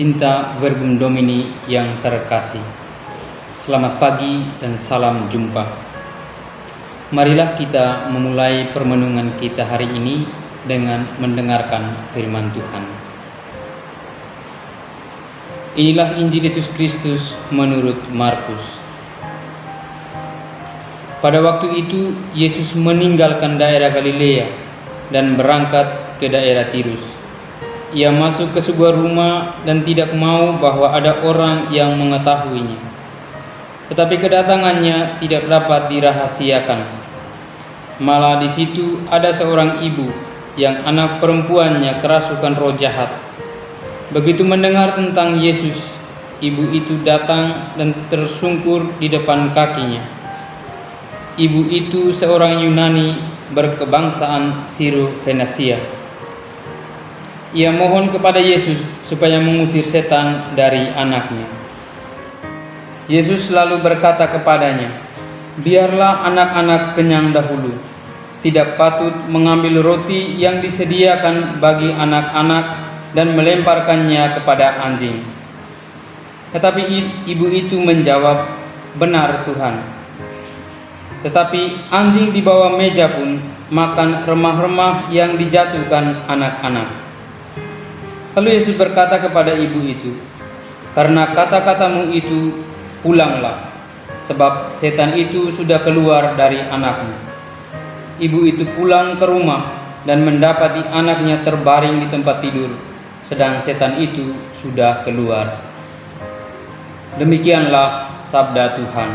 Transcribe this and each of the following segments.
Pencinta Verbum Domini yang terkasih, selamat pagi dan salam jumpa. Marilah kita memulai permenungan kita hari ini dengan mendengarkan firman Tuhan. Inilah Injil Yesus Kristus menurut Markus. Pada waktu itu Yesus meninggalkan daerah Galilea dan berangkat ke daerah Tirus. Ia masuk ke sebuah rumah dan tidak mau bahwa ada orang yang mengetahuinya. Tetapi kedatangannya tidak dapat dirahasiakan. Malah di situ ada seorang ibu yang anak perempuannya kerasukan roh jahat. Begitu mendengar tentang Yesus, ibu itu datang dan tersungkur di depan kakinya. Ibu itu seorang Yunani berkebangsaan Siro-Fenisia. Ia mohon kepada Yesus supaya mengusir setan dari anaknya. Yesus lalu berkata kepadanya, "Biarlah anak-anak kenyang dahulu. Tidak patut mengambil roti yang disediakan bagi anak-anak dan melemparkannya kepada anjing." Tetapi ibu itu menjawab, "Benar Tuhan. Tetapi anjing di bawah meja pun makan remah-remah yang dijatuhkan anak-anak." Lalu Yesus berkata kepada ibu itu, "Karena kata-katamu itu, pulanglah, sebab setan itu sudah keluar dari anakmu." Ibu itu pulang ke rumah dan mendapati anaknya terbaring di tempat tidur, sedang setan itu sudah keluar. Demikianlah sabda Tuhan.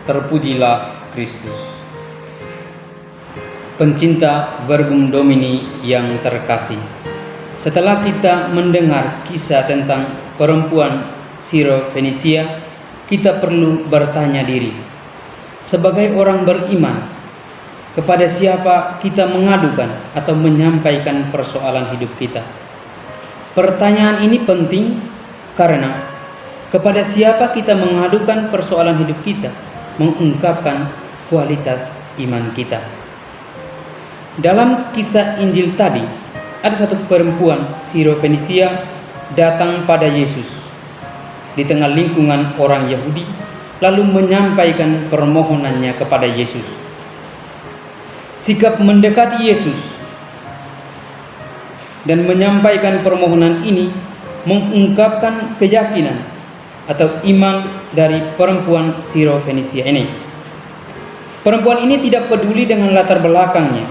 Terpujilah Kristus. Pencinta Verbum Domini yang terkasih, setelah kita mendengar kisah tentang perempuan Siro-Fenisia, kita perlu bertanya diri, sebagai orang beriman, kepada siapa kita mengadukan atau menyampaikan persoalan hidup kita? Pertanyaan ini penting karena kepada siapa kita mengadukan persoalan hidup kita mengungkapkan kualitas iman kita. Dalam kisah Injil tadi, ada satu perempuan Siro-Fenisia datang pada Yesus di tengah lingkungan orang Yahudi, lalu menyampaikan permohonannya kepada Yesus. Sikap mendekati Yesus dan menyampaikan permohonan ini mengungkapkan keyakinan atau iman dari perempuan Siro-Fenisia ini. Perempuan ini tidak peduli dengan latar belakangnya,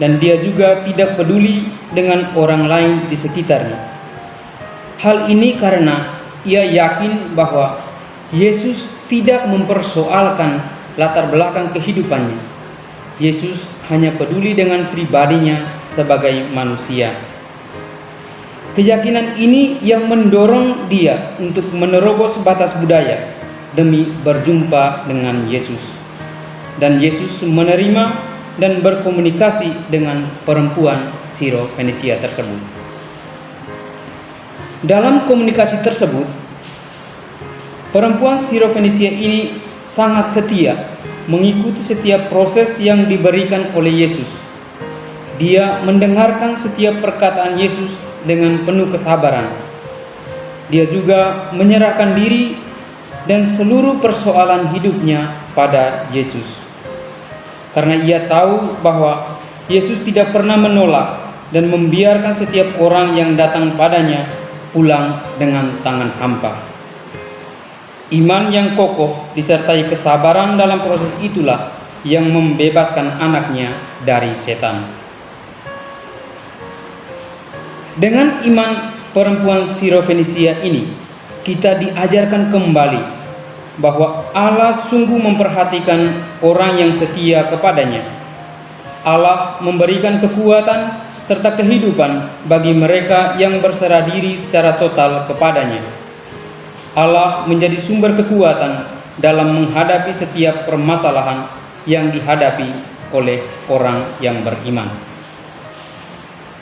dan dia juga tidak peduli dengan orang lain di sekitarnya. Hal ini karena ia yakin bahwa Yesus tidak mempersoalkan latar belakang kehidupannya. Yesus hanya peduli dengan pribadinya sebagai manusia. Keyakinan ini yang mendorong dia untuk menerobos batas budaya demi berjumpa dengan Yesus. Dan Yesus menerima dan berkomunikasi dengan perempuan Siro-Fenisia tersebut. Dalam komunikasi tersebut, perempuan Siro-Fenisia ini sangat setia mengikuti setiap proses yang diberikan oleh Yesus. Dia mendengarkan setiap perkataan Yesus dengan penuh kesabaran. Dia juga menyerahkan diri dan seluruh persoalan hidupnya pada Yesus. Karena ia tahu bahwa Yesus tidak pernah menolak dan membiarkan setiap orang yang datang padanya pulang dengan tangan hampa. Iman yang kokoh disertai kesabaran dalam proses itulah yang membebaskan anaknya dari setan. Dengan iman perempuan Siro-Fenisia ini, kita diajarkan kembali bahwa Allah sungguh memperhatikan orang yang setia kepadanya. Allah memberikan kekuatan serta kehidupan bagi mereka yang berserah diri secara total kepadanya. Allah menjadi sumber kekuatan dalam menghadapi setiap permasalahan yang dihadapi oleh orang yang beriman.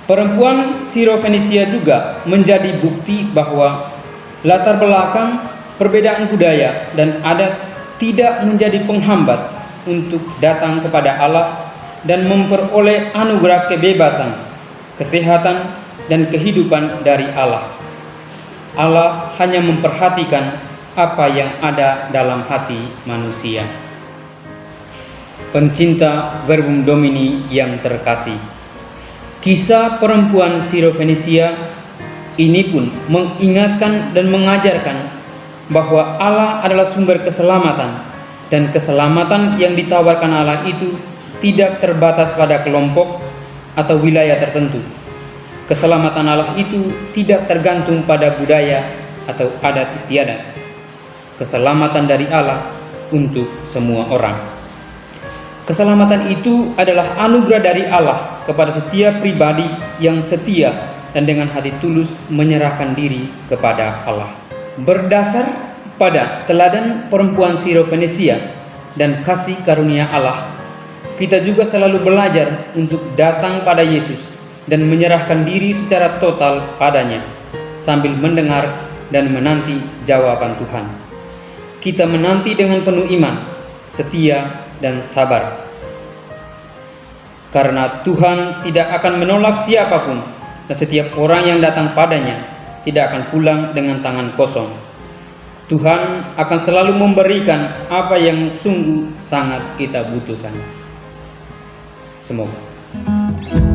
Perempuan Siro-Fenisia juga menjadi bukti bahwa latar belakang, perbedaan budaya dan adat tidak menjadi penghambat untuk datang kepada Allah dan memperoleh anugerah kebebasan, kesehatan, dan kehidupan dari Allah. Allah hanya memperhatikan apa yang ada dalam hati manusia. Pencinta Verbum Domini yang terkasih, kisah perempuan Sirofenisia ini pun mengingatkan dan mengajarkan bahwa Allah adalah sumber keselamatan, dan keselamatan yang ditawarkan Allah itu tidak terbatas pada kelompok atau wilayah tertentu. Keselamatan Allah itu tidak tergantung pada budaya atau adat istiadat. Keselamatan dari Allah untuk semua orang. Keselamatan itu adalah anugerah dari Allah kepada setiap pribadi yang setia dan dengan hati tulus menyerahkan diri kepada Allah. Berdasar pada teladan perempuan Sirofenisia dan kasih karunia Allah, kita juga selalu belajar untuk datang pada Yesus dan menyerahkan diri secara total padanya, sambil mendengar dan menanti jawaban Tuhan. Kita menanti dengan penuh iman, setia, dan sabar. Karena Tuhan tidak akan menolak siapapun, dan setiap orang yang datang padanya tidak akan pulang dengan tangan kosong. Tuhan akan selalu memberikan apa yang sungguh sangat kita butuhkan. Semoga.